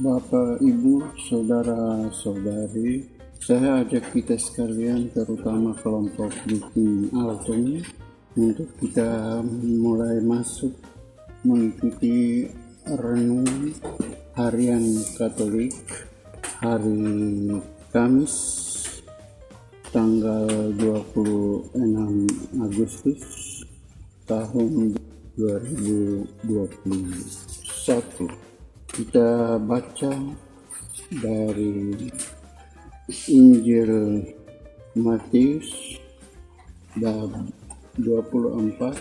Bapak, Ibu, Saudara-saudari, saya ajak kita sekalian, terutama kelompok Dukung Alton, untuk kita mulai masuk mengikuti renung harian Katolik hari Kamis tanggal 26 Agustus tahun 2021. Kita baca dari Injil Matius bab 24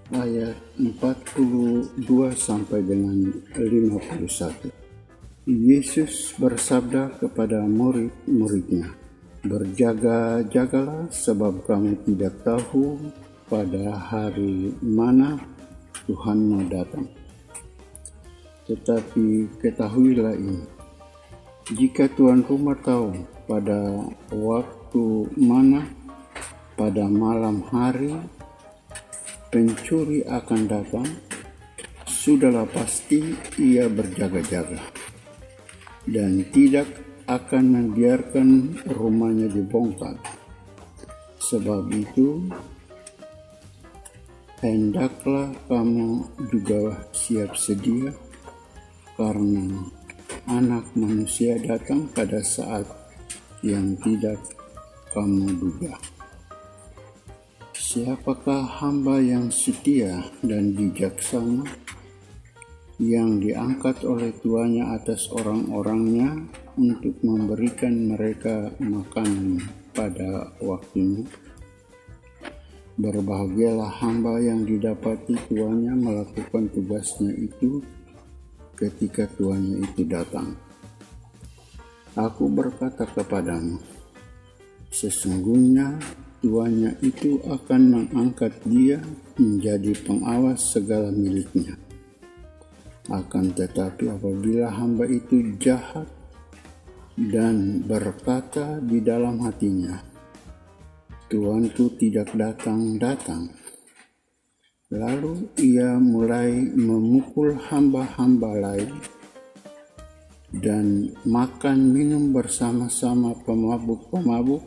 ayat 42 sampai dengan 51. Yesus bersabda kepada murid-muridnya, "Berjaga-jagalah, sebab kamu tidak tahu pada hari mana Tuhan mau datang. Tetapi ketahuilah ini, jika tuan rumah tahu pada waktu mana pada malam hari pencuri akan datang, sudahlah pasti ia berjaga-jaga dan tidak akan membiarkan rumahnya dibongkar. Sebab itu, hendaklah kamu juga siap sedia, karena Anak Manusia datang pada saat yang tidak kamu duga." Siapakah hamba yang setia dan bijaksana, yang diangkat oleh tuannya atas orang-orangnya untuk memberikan mereka makanan pada waktunya? Berbahagialah hamba yang didapati tuannya melakukan tugasnya itu ketika tuannya itu datang. Aku berkata kepadamu, sesungguhnya tuannya itu akan mengangkat dia menjadi pengawas segala miliknya. Akan tetapi apabila hamba itu jahat dan berkata di dalam hatinya, tuanku tidak datang-datang, lalu ia mulai memukul hamba-hamba lain dan makan minum bersama-sama pemabuk-pemabuk,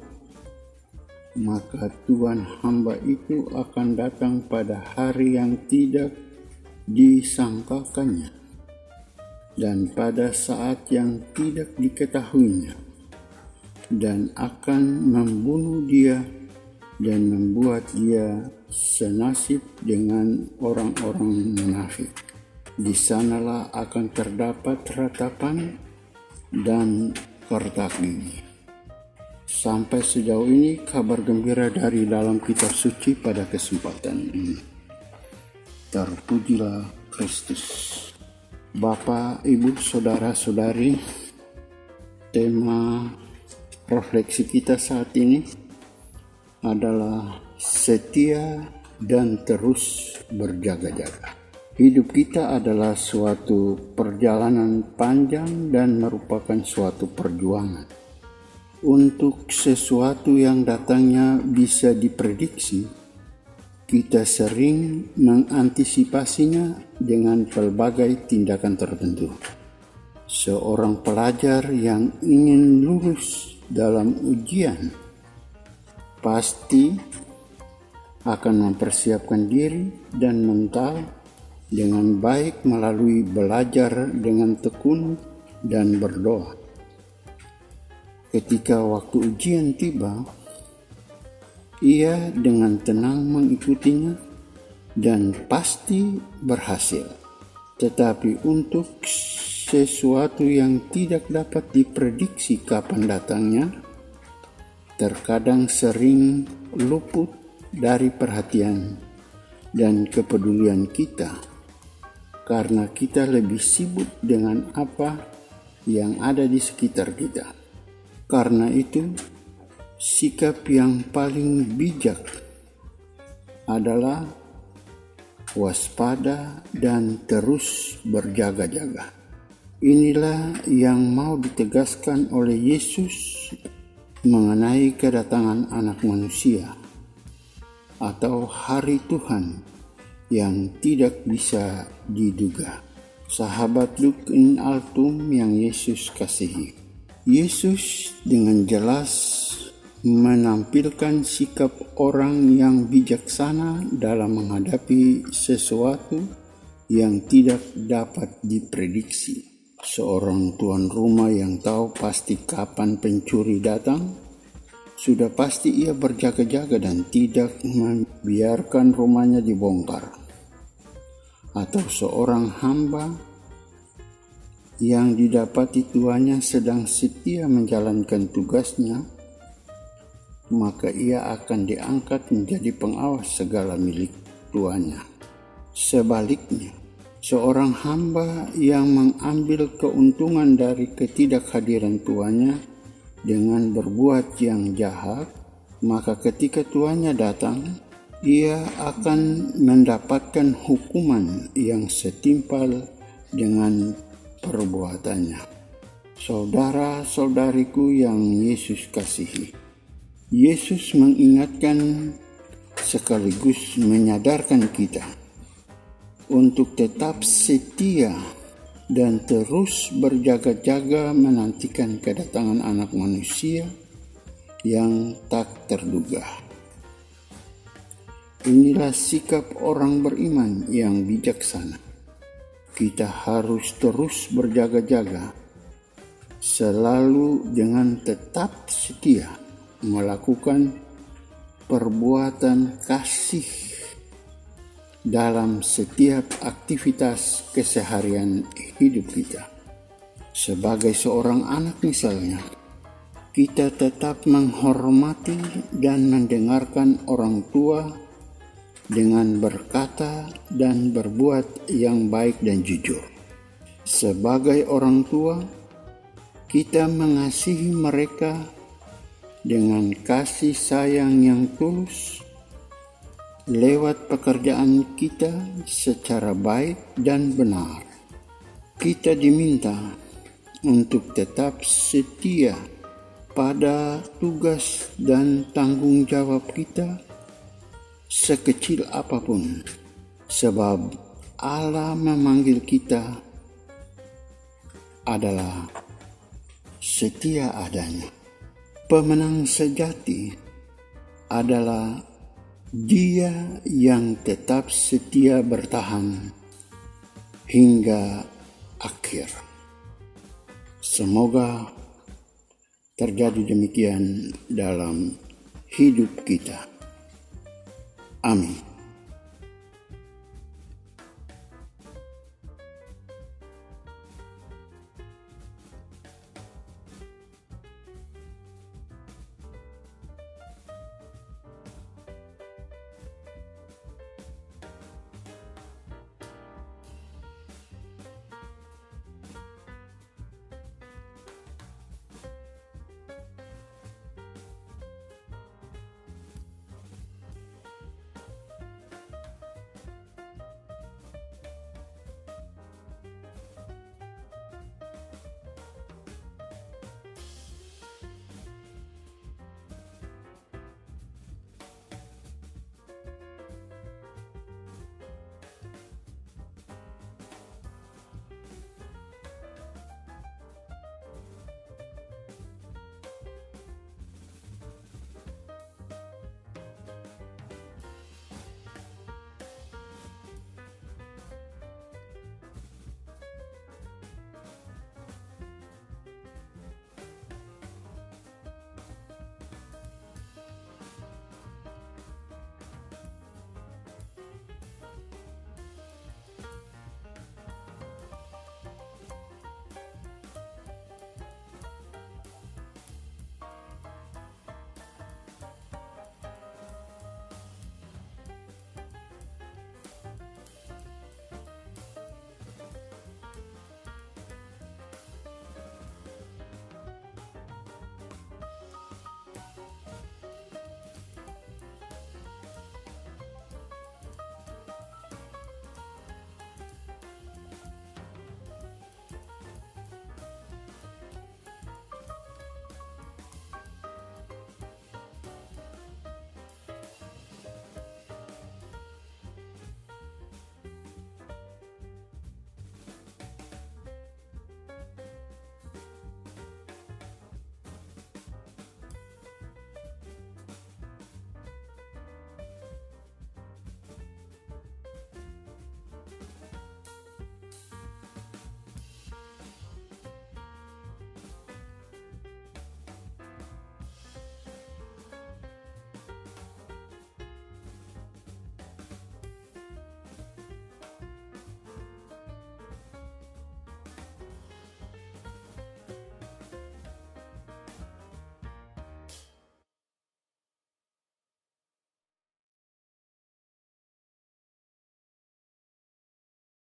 maka tuan hamba itu akan datang pada hari yang tidak disangkakannya dan pada saat yang tidak diketahuinya, dan akan membunuh dia dan membuat dia senasib dengan orang-orang munafik. Di sanalah akan terdapat ratapan dan kertak gigi. Sampai sejauh ini kabar gembira dari dalam kitab suci pada kesempatan ini. Terpujilah Kristus. Bapak, Ibu, Saudara-saudari, tema refleksi kita saat ini adalah setia dan terus berjaga-jaga. Hidup kita adalah suatu perjalanan panjang dan merupakan suatu perjuangan. Untuk sesuatu yang datangnya bisa diprediksi, kita sering mengantisipasinya dengan pelbagai tindakan tertentu. Seorang pelajar yang ingin lulus dalam ujian pasti akan mempersiapkan diri dan mental dengan baik melalui belajar dengan tekun dan berdoa. Ketika waktu ujian tiba, ia dengan tenang mengikutinya dan pasti berhasil. Tetapi untuk sesuatu yang tidak dapat diprediksi kapan datangnya, terkadang sering luput dari perhatian dan kepedulian kita, karena kita lebih sibuk dengan apa yang ada di sekitar kita. Karena itu, sikap yang paling bijak adalah waspada dan terus berjaga-jaga. Inilah yang mau ditegaskan oleh Yesus mengenai kedatangan Anak Manusia atau hari Tuhan yang tidak bisa diduga. Sahabat Luk in Altum yang Yesus kasihi. Yesus dengan jelas menampilkan sikap orang yang bijaksana dalam menghadapi sesuatu yang tidak dapat diprediksi. Seorang tuan rumah yang tahu pasti kapan pencuri datang, sudah pasti ia berjaga-jaga dan tidak membiarkan rumahnya dibongkar. Atau seorang hamba yang didapati tuannya sedang setia menjalankan tugasnya, maka ia akan diangkat menjadi pengawas segala milik tuannya. Sebaliknya, seorang hamba yang mengambil keuntungan dari ketidakhadiran tuannya dengan berbuat yang jahat, maka ketika tuannya datang, ia akan mendapatkan hukuman yang setimpal dengan perbuatannya. Saudara-saudariku yang Yesus kasihi, Yesus mengingatkan sekaligus menyadarkan kita untuk tetap setia dan terus berjaga-jaga menantikan kedatangan Anak Manusia yang tak terduga. Inilah sikap orang beriman yang bijaksana. Kita harus terus berjaga-jaga, selalu dengan tetap setia melakukan perbuatan kasih dalam setiap aktivitas keseharian hidup kita. Sebagai seorang anak misalnya, kita tetap menghormati dan mendengarkan orang tua dengan berkata dan berbuat yang baik dan jujur. Sebagai orang tua, kita mengasihi mereka dengan kasih sayang yang tulus lewat pekerjaan kita secara baik dan benar. Kita diminta untuk tetap setia pada tugas dan tanggung jawab kita sekecil apapun, sebab Allah memanggil kita adalah setia adanya. Pemenang sejati adalah Dia yang tetap setia bertahan hingga akhir. Semoga terjadi demikian dalam hidup kita. Amin.